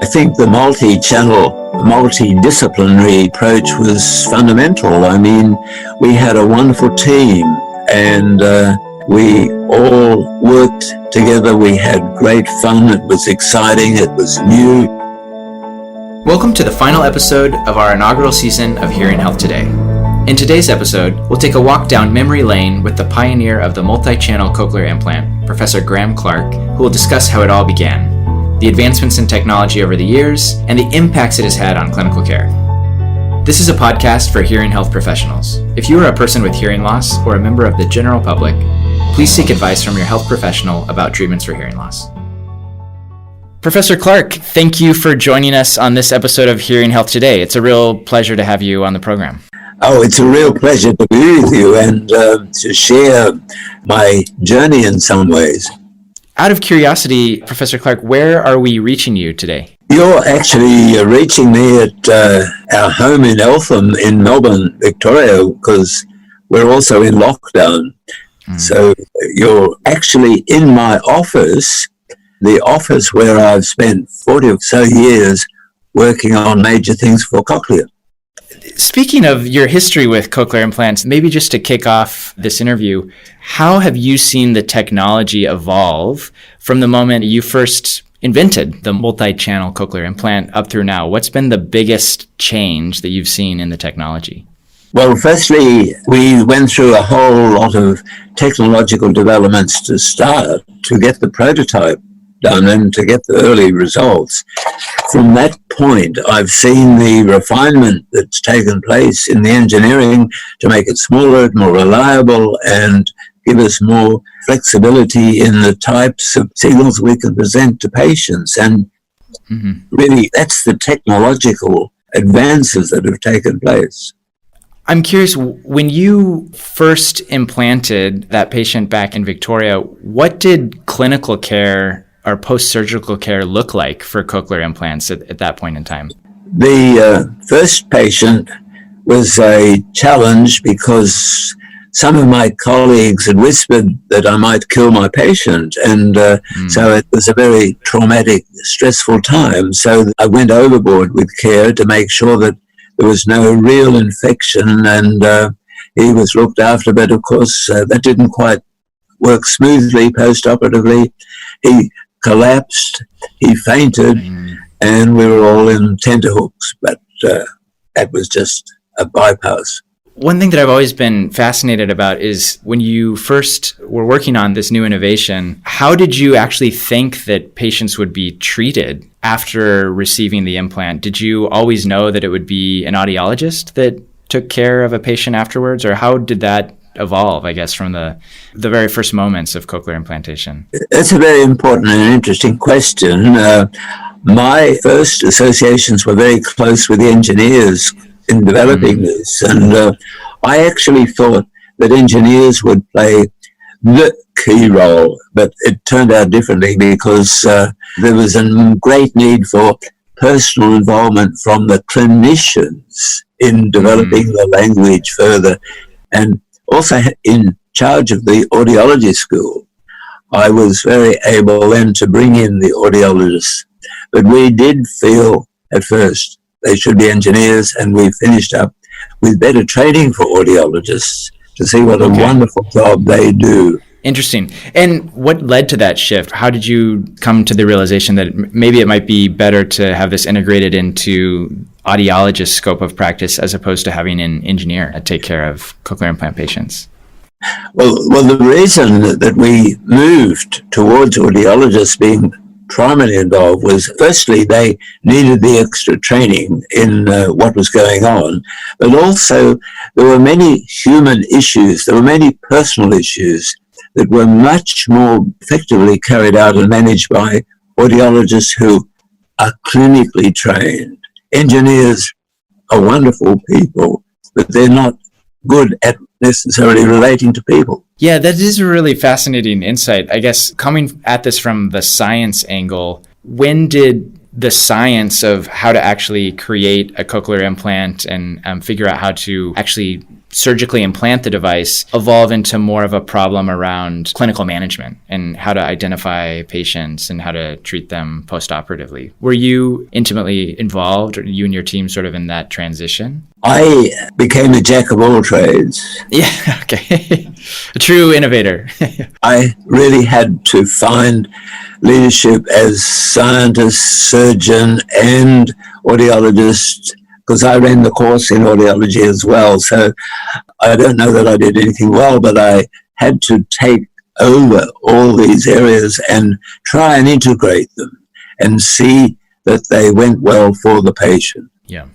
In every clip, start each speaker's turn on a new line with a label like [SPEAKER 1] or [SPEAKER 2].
[SPEAKER 1] I think the multi-channel, multidisciplinary approach was fundamental. I mean, we had a wonderful team and we all worked together. We had great fun. It was exciting. It was new.
[SPEAKER 2] Welcome to the final episode of our inaugural season of Hearing Health Today. In today's episode, we'll take a walk down memory lane with the pioneer of the multi-channel cochlear implant, Professor Graeme Clark, who will discuss how it all began, the advancements in technology over the years, and the impacts it has had on clinical care. This is a podcast for hearing health professionals. If you are a person with hearing loss or a member of the general public, please seek advice from your health professional about treatments for hearing loss. Professor Clark, thank you for joining us on this episode of Hearing Health Today. It's a real pleasure to have you on the program.
[SPEAKER 1] Oh, it's a real pleasure to be with you and to share my journey in some ways.
[SPEAKER 2] Out of curiosity, Professor Clark, where are we reaching you today?
[SPEAKER 1] You're actually reaching me at our home in Eltham in Melbourne, Victoria, because we're also in lockdown. So you're actually in my office, the office where I've spent 40 or so years working on major things for Cochlear.
[SPEAKER 2] Speaking of your history with cochlear implants, maybe just to kick off this interview, how have you seen the technology evolve from the moment you first invented the multi-channel cochlear implant up through now? What's been the biggest change that you've seen in the technology?
[SPEAKER 1] Well, firstly, we went through a whole lot of technological developments to start to get the prototype done and to get the early results. From that point, I've seen the refinement that's taken place in the engineering to make it smaller, more reliable, and give us more flexibility in the types of signals we can present to patients. And really, that's the technological advances that have taken place.
[SPEAKER 2] I'm curious, when you first implanted that patient back in Victoria, what did clinical care or post-surgical care look like for cochlear implants at that point in time?
[SPEAKER 1] The first patient was a challenge because some of my colleagues had whispered that I might kill my patient. And so it was a very traumatic, stressful time. So I went overboard with care to make sure that there was no real infection and he was looked after. But of course, that didn't quite work smoothly post-operatively. He collapsed, he fainted, and we were all in tenterhooks, but that was just a bypass.
[SPEAKER 2] One thing that I've always been fascinated about is when you first were working on this new innovation, how did you actually think that patients would be treated after receiving the implant? Did you always know that it would be an audiologist that took care of a patient afterwards, or how did that evolve, I guess, from the very first moments of cochlear implantation?
[SPEAKER 1] That's a very important and interesting question. My first associations were very close with the engineers in developing this, and I actually thought that engineers would play the key role, but it turned out differently because there was a great need for personal involvement from the clinicians in developing the language further. And also in charge of the audiology school, I was very able then to bring in the audiologists. But we did feel at first they should be engineers, and we finished up with better training for audiologists to see what a wonderful job they do.
[SPEAKER 2] Interesting. And what led to that shift? How did you come to the realization that maybe it might be better to have this integrated into audiologist scope of practice as opposed to having an engineer take care of cochlear implant patients?
[SPEAKER 1] Well, the reason that we moved towards audiologists being primarily involved was, firstly, they needed the extra training in what was going on, but also there were many human issues, there were many personal issues that were much more effectively carried out and managed by audiologists who are clinically trained. Engineers are wonderful people, but they're not good at necessarily relating to people.
[SPEAKER 2] Yeah, that is a really fascinating insight. I guess coming at this from the science angle, when did the science of how to actually create a cochlear implant and figure out how to actually surgically implant the device evolve into more of a problem around clinical management and how to identify patients and how to treat them postoperatively. Were you intimately involved, or you and your team sort of in that transition?
[SPEAKER 1] I became a jack of all trades.
[SPEAKER 2] Yeah, okay. A true innovator.
[SPEAKER 1] I really had to find leadership as scientist, surgeon, and audiologist, because I ran the course in audiology as well. So I don't know that I did anything well, but I had to take over all these areas and try and integrate them and see that they went well for the patient.
[SPEAKER 2] Yeah.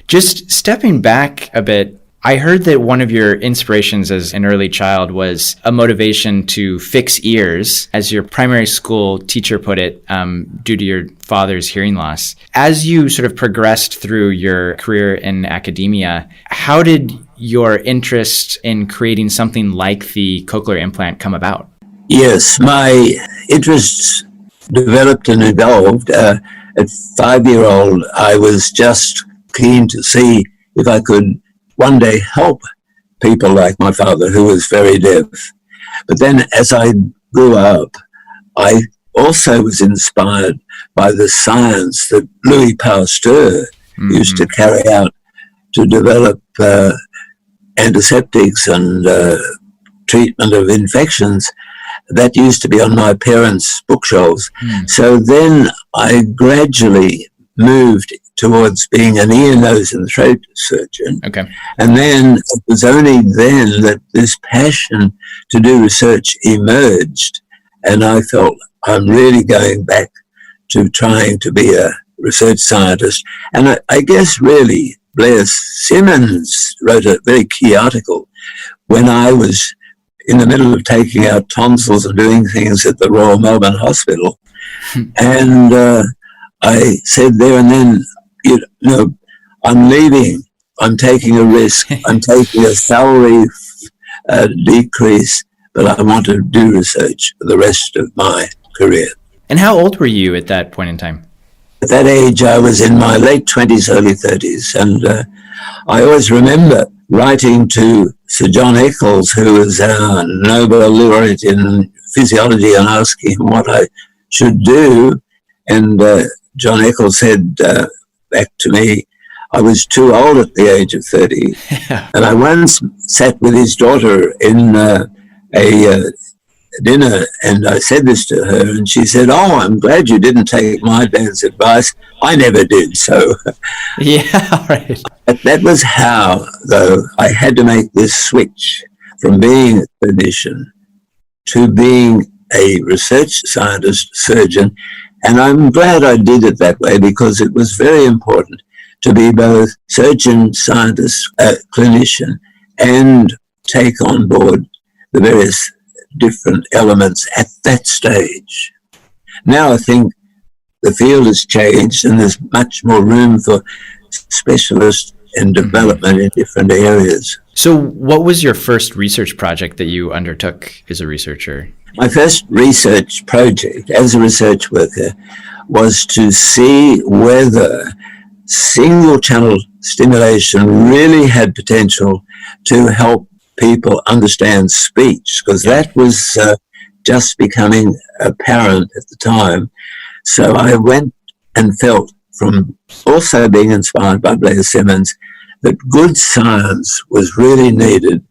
[SPEAKER 2] Just stepping back a bit, I heard that one of your inspirations as an early child was a motivation to fix ears, as your primary school teacher put it, due to your father's hearing loss. As you sort of progressed through your career in academia, how did your interest in creating something like the cochlear implant come about?
[SPEAKER 1] Yes, my interests developed and evolved. At 5-year-old, I was just keen to see if I could one day help people like my father, who was very deaf. But then as I grew up, I also was inspired by the science that Louis Pasteur used to carry out to develop antiseptics and treatment of infections. That used to be on my parents' bookshelves. So then I gradually moved towards being an ear, nose, and throat surgeon.
[SPEAKER 2] Okay.
[SPEAKER 1] And then it was only then that this passion to do research emerged. And I felt I'm really going back to trying to be a research scientist. And I guess really Blair Simmons wrote a very key article when I was in the middle of taking out tonsils and doing things at the Royal Melbourne Hospital. And I said there and then, you know, I'm leaving, I'm taking a risk, I'm taking a salary decrease, but I want to do research for the rest of my career.
[SPEAKER 2] And how old were you at that point in time?
[SPEAKER 1] At that age, I was in my late 20s, early 30s, and I always remember writing to Sir John Eccles, who was a Nobel laureate in physiology, and asking him what I should do. And John Eccles said back to me, I was too old at the age of 30. And I once sat with his daughter in a dinner, and I said this to her, and she said, "Oh, I'm glad you didn't take my dad's advice. I never did." So
[SPEAKER 2] yeah, right.
[SPEAKER 1] That was how, though, I had to make this switch from being a clinician to being a research scientist, surgeon. And I'm glad I did it that way, because it was very important to be both surgeon, scientist, clinician, and take on board the various different elements at that stage. Now I think the field has changed and there's much more room for specialists and development in different areas.
[SPEAKER 2] So what was your first research project that you undertook as a researcher?
[SPEAKER 1] My first research project as a research worker was to see whether single channel stimulation really had potential to help people understand speech, because that was just becoming apparent at the time. So I went and felt, from also being inspired by Blair Simmons, that good science was really needed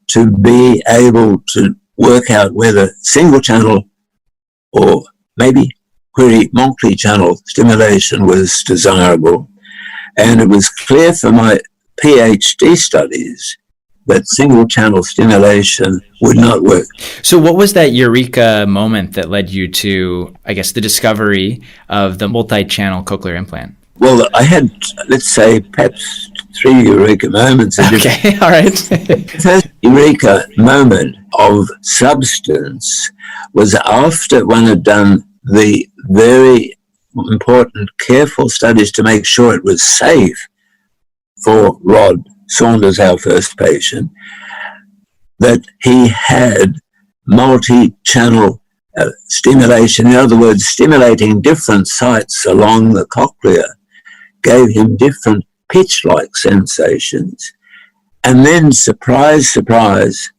[SPEAKER 1] to be able to work out whether single channel or maybe query multi-channel stimulation was desirable. And it was clear from my PhD studies that single channel stimulation would not work.
[SPEAKER 2] So what was that Eureka moment that led you to, I guess, the discovery of the multi-channel cochlear implant?
[SPEAKER 1] Well, I had, let's say, perhaps 3 Eureka moments.
[SPEAKER 2] Okay, all right.
[SPEAKER 1] The first Eureka moment of substance was after one had done the very important, careful studies to make sure it was safe for Rod Saunders, our first patient, that he had multi-channel stimulation. In other words, stimulating different sites along the cochlea gave him different pitch-like sensations. And then, surprise, surprise,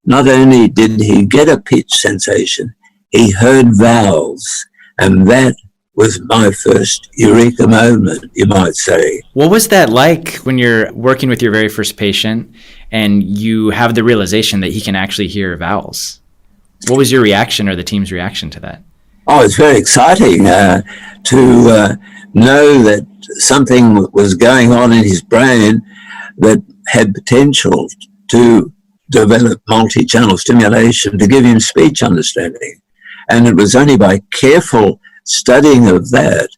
[SPEAKER 1] not only did he get a pitch sensation, he heard vowels. And that was my first Eureka moment, you might say.
[SPEAKER 2] What was that like when you're working with your very first patient and you have the realization that he can actually hear vowels? What was your reaction or the team's reaction to that?
[SPEAKER 1] Oh, it's very exciting to know that something was going on in his brain that had potential to develop multi-channel stimulation to give him speech understanding. And it was only by careful studying of that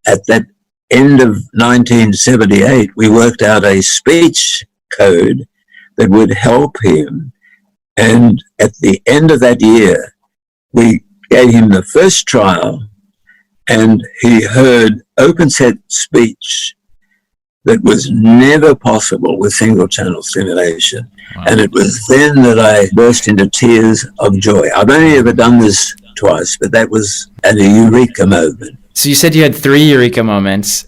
[SPEAKER 1] at that end of 1978, we worked out a speech code that would help him. And at the end of that year, we gave him the first trial, and he heard open set speech that was never possible with single channel stimulation. Wow. And it was then that I burst into tears of joy. I've only ever done this twice, but that was at a Eureka moment.
[SPEAKER 2] So you said you had 3 Eureka moments.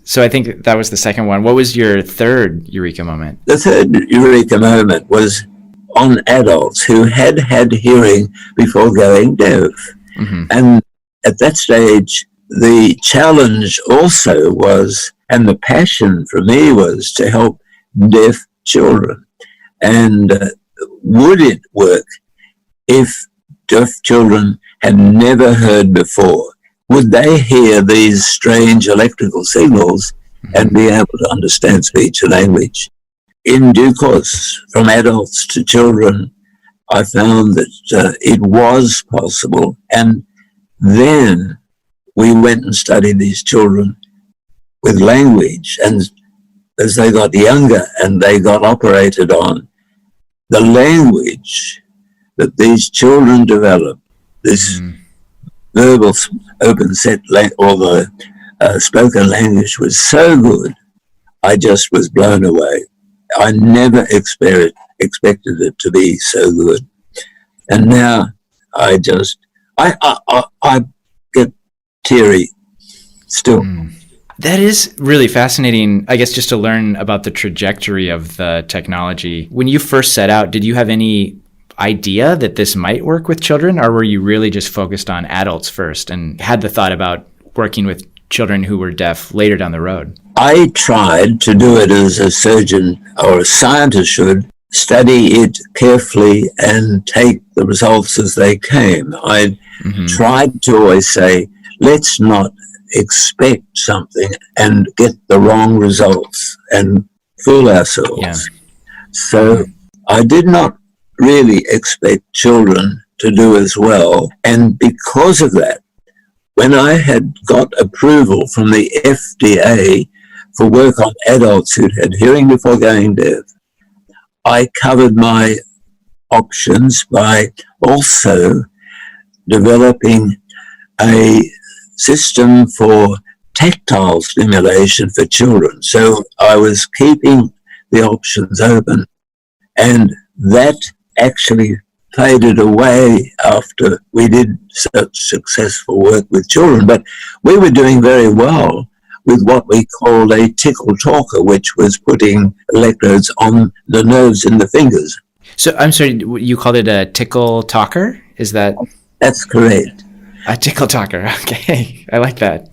[SPEAKER 2] So I think that was the second one. What was your third Eureka moment?
[SPEAKER 1] The third Eureka moment was on adults who had hearing before going deaf. Mm-hmm. And at that stage, the challenge also was, and the passion for me was to help deaf children. And would it work if deaf children had never heard before? Would they hear these strange electrical signals and be able to understand speech and language? In due course, from adults to children, I found that it was possible. And then we went and studied these children with language. And as they got younger and they got operated on, the language that these children developed, this verbal open set or the spoken language was so good, I just was blown away. I never expected it to be so good. And now I get teary still.
[SPEAKER 2] That is really fascinating, I guess, just to learn about the trajectory of the technology. When you first set out, did you have any idea that this might work with children, or were you really just focused on adults first and had the thought about working with children who were deaf later down the road?
[SPEAKER 1] I tried to do it as a surgeon or a scientist should, study it carefully and take the results as they came. I tried to always say, let's not expect something and get the wrong results and fool ourselves. Yeah. So I did not really expect children to do as well. And because of that, when I had got approval from the FDA for work on adults who'd had hearing before going deaf, I covered my options by also developing a system for tactile stimulation for children. So I was keeping the options open, and that actually faded away after we did such successful work with children. But we were doing very well with what we called a tickle talker, which was putting electrodes on the nerves in the fingers.
[SPEAKER 2] So I'm sorry, you called it a tickle talker? Is that?
[SPEAKER 1] That's correct.
[SPEAKER 2] A tickle talker. Okay. I like that.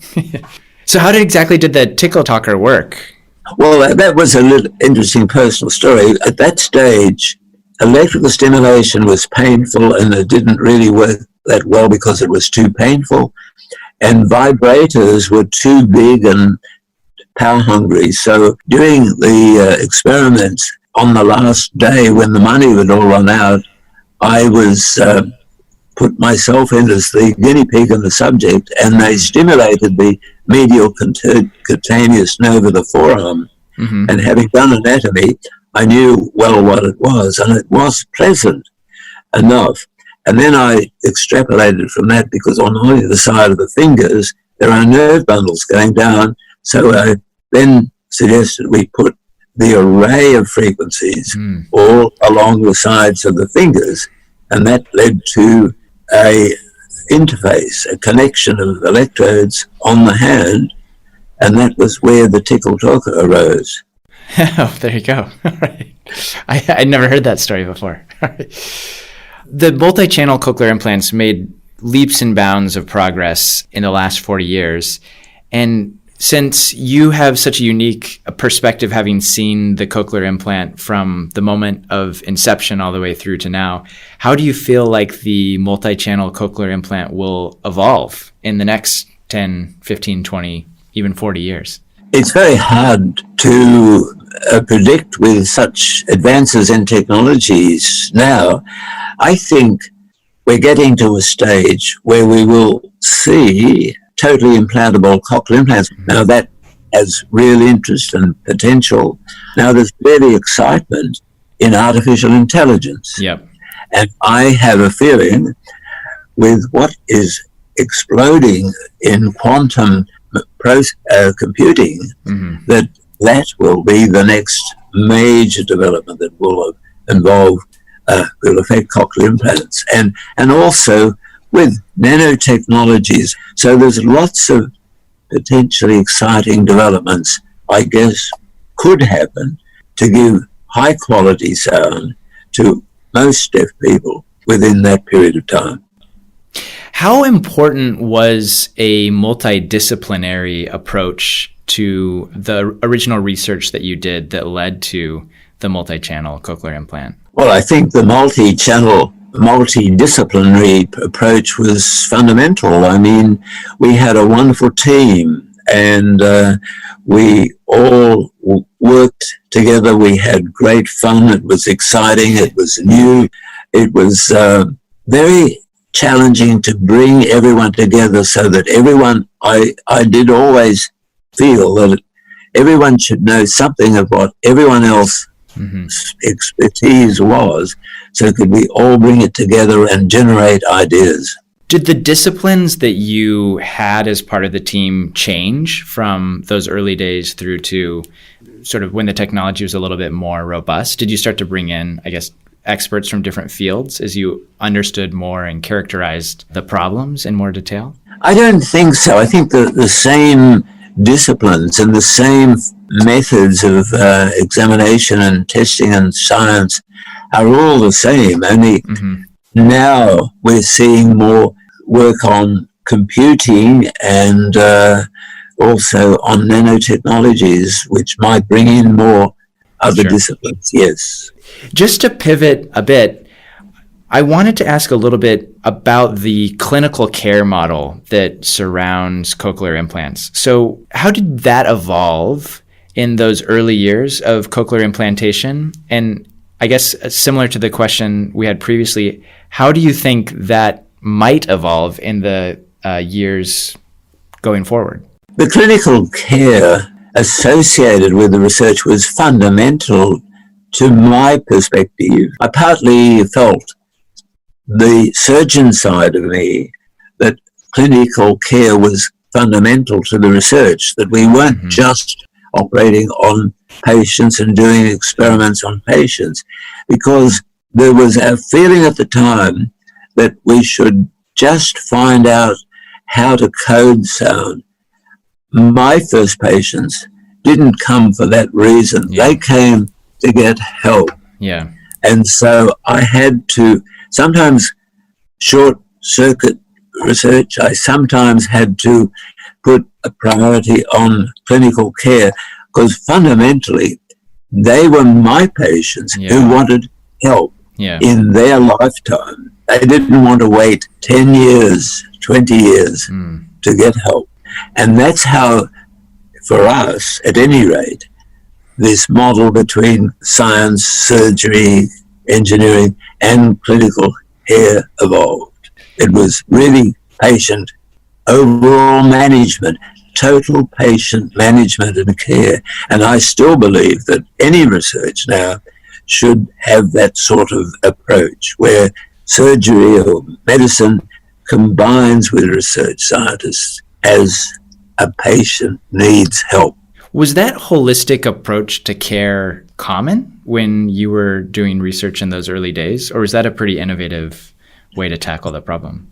[SPEAKER 2] So how exactly did the tickle talker work?
[SPEAKER 1] Well, that was a little interesting personal story. At that stage, electrical stimulation was painful and it didn't really work that well because it was too painful. And vibrators were too big and power hungry. So during the experiments on the last day when the money had all run out, I was put myself in as the guinea pig and the subject, and they stimulated the medial cutaneous nerve of the forearm. And having done anatomy, I knew well what it was, and it was pleasant enough. And then I extrapolated from that because on either side of the fingers, there are nerve bundles going down. So I then suggested we put the array of frequencies all along the sides of the fingers. And that led to a interface, a connection of electrodes on the hand. And that was where the tickle talker arose.
[SPEAKER 2] Oh, there you go. Right. I'd never heard that story before. The multi-channel cochlear implants made leaps and bounds of progress in the last 40 years. And since you have such a unique perspective, having seen the cochlear implant from the moment of inception all the way through to now, how do you feel like the multi-channel cochlear implant will evolve in the next 10, 15, 20, even 40 years?
[SPEAKER 1] It's very hard to predict with such advances in technologies now. I think we're getting to a stage where we will see totally implantable cochlear implants. Now that has real interest and potential. Now there's really excitement in artificial intelligence.
[SPEAKER 2] Yep.
[SPEAKER 1] And I have a feeling with what is exploding in quantum computing, that will be the next major development that will involve, will affect cochlear implants. And also with nanotechnologies. So there's lots of potentially exciting developments, I guess, could happen to give high quality sound to most deaf people within that period of time.
[SPEAKER 2] How important was a multidisciplinary approach to the original research that you did that led to the multi-channel cochlear implant?
[SPEAKER 1] Well, I think the multidisciplinary approach was fundamental. I mean, we had a wonderful team and we all worked together. We had great fun. It was exciting. It was new. It was very challenging to bring everyone together so that everyone, I did always feel that everyone should know something of what everyone else's expertise was, so could we all bring it together and generate ideas.
[SPEAKER 2] Did the disciplines that you had as part of the team change from those early days through to sort of when the technology was a little bit more robust? Did you start to bring in, I guess, experts from different fields as you understood more and characterized the problems in more detail?
[SPEAKER 1] I don't think so. I think the same disciplines and the same methods of examination and testing and science are all the same, only now we're seeing more work on computing and also on nanotechnologies, which might bring in more other disciplines, yes.
[SPEAKER 2] Just to pivot a bit, I wanted to ask a little bit about the clinical care model that surrounds cochlear implants. So how did that evolve in those early years of cochlear implantation? And I guess similar to the question we had previously, how do you think that might evolve in the years going forward?
[SPEAKER 1] The clinical care associated with the research was fundamental to my perspective. I partly felt the surgeon side of me that clinical care was fundamental to the research, that we weren't just operating on patients and doing experiments on patients, because there was a feeling at the time that we should just find out how to code sound. My first patients didn't come for that reason. They came to get help.
[SPEAKER 2] Yeah.
[SPEAKER 1] And so I had to sometimes short circuit research. I sometimes had to put a priority on clinical care because fundamentally they were my patients who wanted help in their lifetime. They didn't want to wait 10 years, 20 years to get help. And that's how, for us, at any rate, this model between science, surgery, engineering, and clinical care evolved. It was really patient overall management, total patient management and care. And I still believe that any research now should have that sort of approach where surgery or medicine combines with research scientists as a patient needs help.
[SPEAKER 2] Was that holistic approach to care common when you were doing research in those early days, or was that a pretty innovative way to tackle the problem?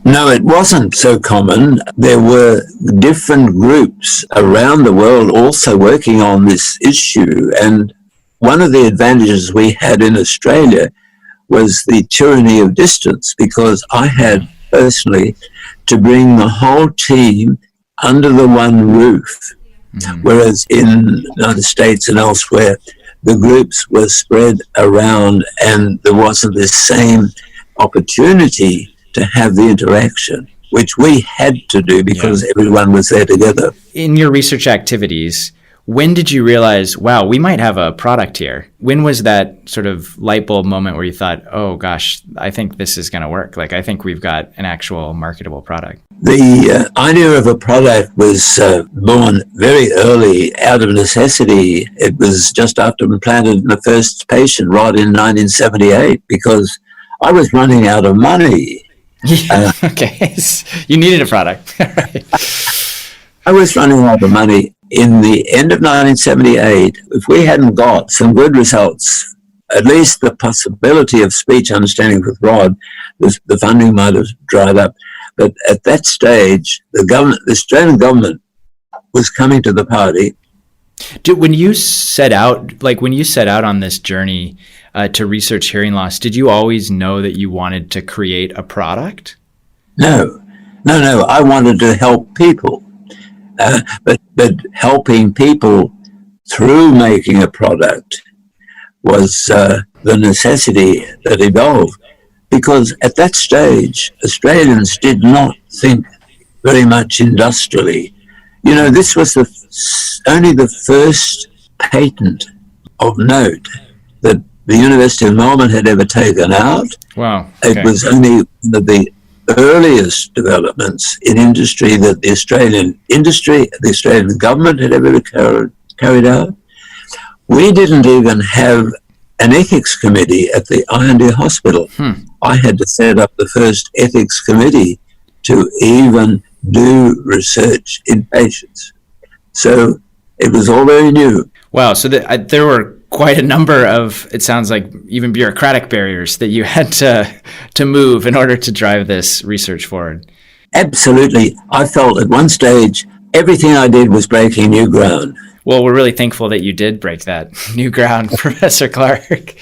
[SPEAKER 1] No, it wasn't so common. There were different groups around the world also working on this issue. And one of the advantages we had in Australia was the tyranny of distance, because I had personally to bring the whole team under the one roof. Whereas in the United States and elsewhere, the groups were spread around and there wasn't the same opportunity to have the interaction, which we had to do because everyone was there together.
[SPEAKER 2] In your research activities, when did you realize, wow, we might have a product here? When was that sort of light bulb moment where you thought, oh gosh, I think this is going to work? Like, I think we've got an actual marketable product.
[SPEAKER 1] The idea of a product was born very early out of necessity. It was just after I implanted the first patient right in 1978 because I was running out of money.
[SPEAKER 2] Okay, you needed a product. Right.
[SPEAKER 1] I was running out of money. In the end of 1978, if we hadn't got some good results, at least the possibility of speech understanding with Rod, the funding might have dried up. But at that stage, the Australian government was coming to the party.
[SPEAKER 2] When you set out on this journey to research hearing loss, did you always know that you wanted to create a product?
[SPEAKER 1] No. I wanted to help people. But helping people through making a product was the necessity that evolved. Because at that stage, Australians did not think very much industrially. You know, this was only the first patent of note that the University of Melbourne had ever taken out.
[SPEAKER 2] Wow. Okay.
[SPEAKER 1] It was only the earliest developments in industry that the Australian government had ever carried out. We didn't even have an ethics committee at the I&D hospital. I had to set up the first ethics committee to even do research in patients. So it was all very new.
[SPEAKER 2] Wow. So there were quite a number of, it sounds like, even bureaucratic barriers that you had to move in order to drive this research forward.
[SPEAKER 1] Absolutely. I felt at one stage everything I did was breaking new ground.
[SPEAKER 2] Well, we're really thankful that you did break that new ground, Professor Clark,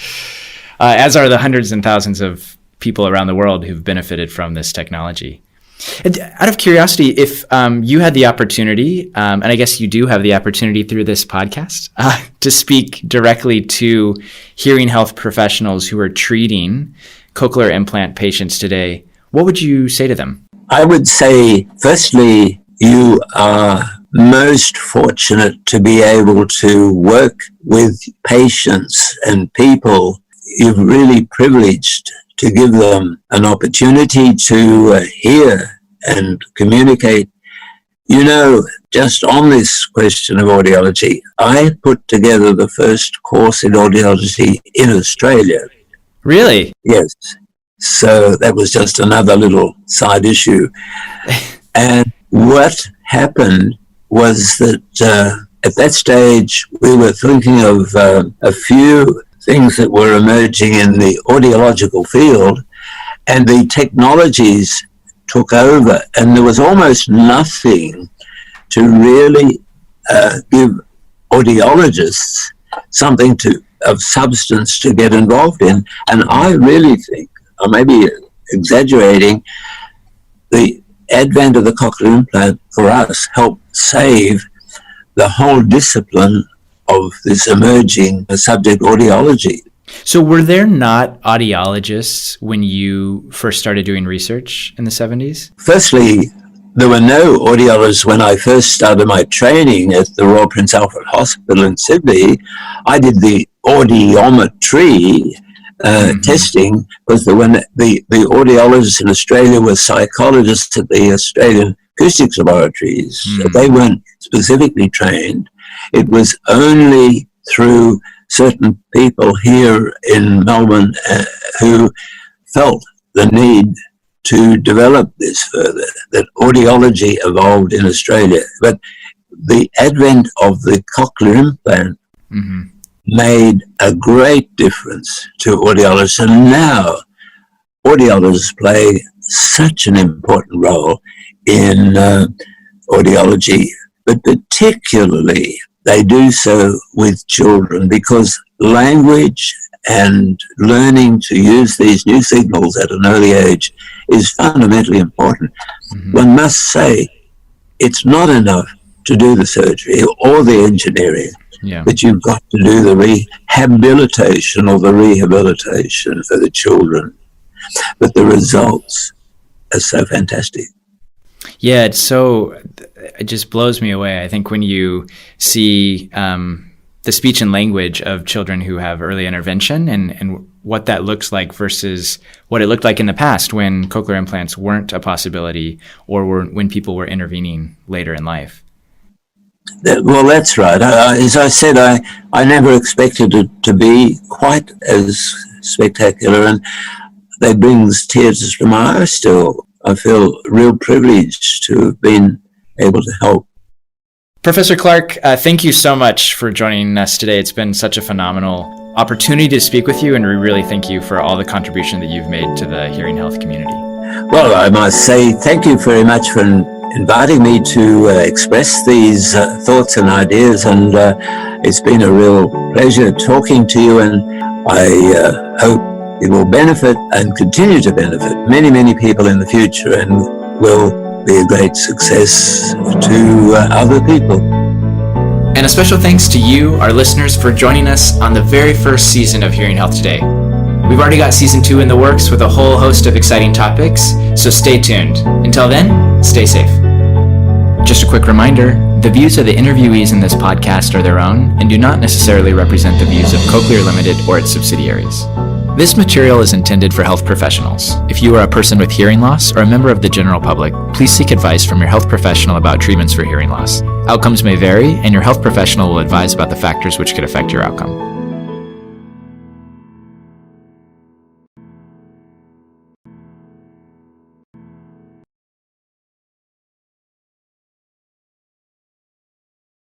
[SPEAKER 2] as are the hundreds and thousands of people around the world who've benefited from this technology. And out of curiosity, if you had the opportunity, and I guess you do have the opportunity through this podcast, to speak directly to hearing health professionals who are treating cochlear implant patients today, what would you say to them?
[SPEAKER 1] I would say, firstly, you are most fortunate to be able to work with patients and people. You're really privileged to give them an opportunity to hear and communicate. You know, just on this question of audiology, I put together the first course in audiology in Australia.
[SPEAKER 2] Really?
[SPEAKER 1] Yes. So that was just another little side issue. And what happened was that at that stage, we were thinking of a few things that were emerging in the audiological field, and the technologies took over, and there was almost nothing to really give audiologists something of substance to get involved in. And I really think, I may be exaggerating, the advent of the cochlear implant for us helped save the whole discipline of this emerging subject, audiology.
[SPEAKER 2] So were there not audiologists when you first started doing research in the 70s?
[SPEAKER 1] Firstly, there were no audiologists when I first started my training at the Royal Prince Alfred Hospital in Sydney. I did the audiometry testing, because when the audiologists in Australia were psychologists at the Australian Acoustics Laboratories. They weren't specifically trained. It was only through certain people here in Melbourne who felt the need to develop this further, that audiology evolved in Australia. But the advent of the cochlear implant made a great difference to audiologists, and now audiologists play such an important role in audiology, but particularly they do so with children, because language and learning to use these new signals at an early age is fundamentally important. Mm-hmm. One must say it's not enough to do the surgery or the engineering, but you've got to do the rehabilitation for the children. But the results are so fantastic.
[SPEAKER 2] Yeah, it just blows me away. I think when you see the speech and language of children who have early intervention and what that looks like versus what it looked like in the past when cochlear implants weren't a possibility, or when people were intervening later in life.
[SPEAKER 1] Well, that's right. As I said, I never expected it to be quite as spectacular, and that brings tears to my eyes still. I feel real privileged to have been able to help.
[SPEAKER 2] Professor Clark, thank you so much for joining us today. It's been such a phenomenal opportunity to speak with you, and we really thank you for all the contribution that you've made to the hearing health community.
[SPEAKER 1] Well, I must say thank you very much for inviting me to express these thoughts and ideas, and it's been a real pleasure talking to you, and I hope it will benefit and continue to benefit many, many people in the future, and will be a great success to other people.
[SPEAKER 2] And a special thanks to you, our listeners, for joining us on the very first season of Hearing Health Today. We've already got season 2 in the works with a whole host of exciting topics, so stay tuned. Until then, stay safe. Just a quick reminder, the views of the interviewees in this podcast are their own and do not necessarily represent the views of Cochlear Limited or its subsidiaries. This material is intended for health professionals. If you are a person with hearing loss or a member of the general public, please seek advice from your health professional about treatments for hearing loss. Outcomes may vary, and your health professional will advise about the factors which could affect your outcome.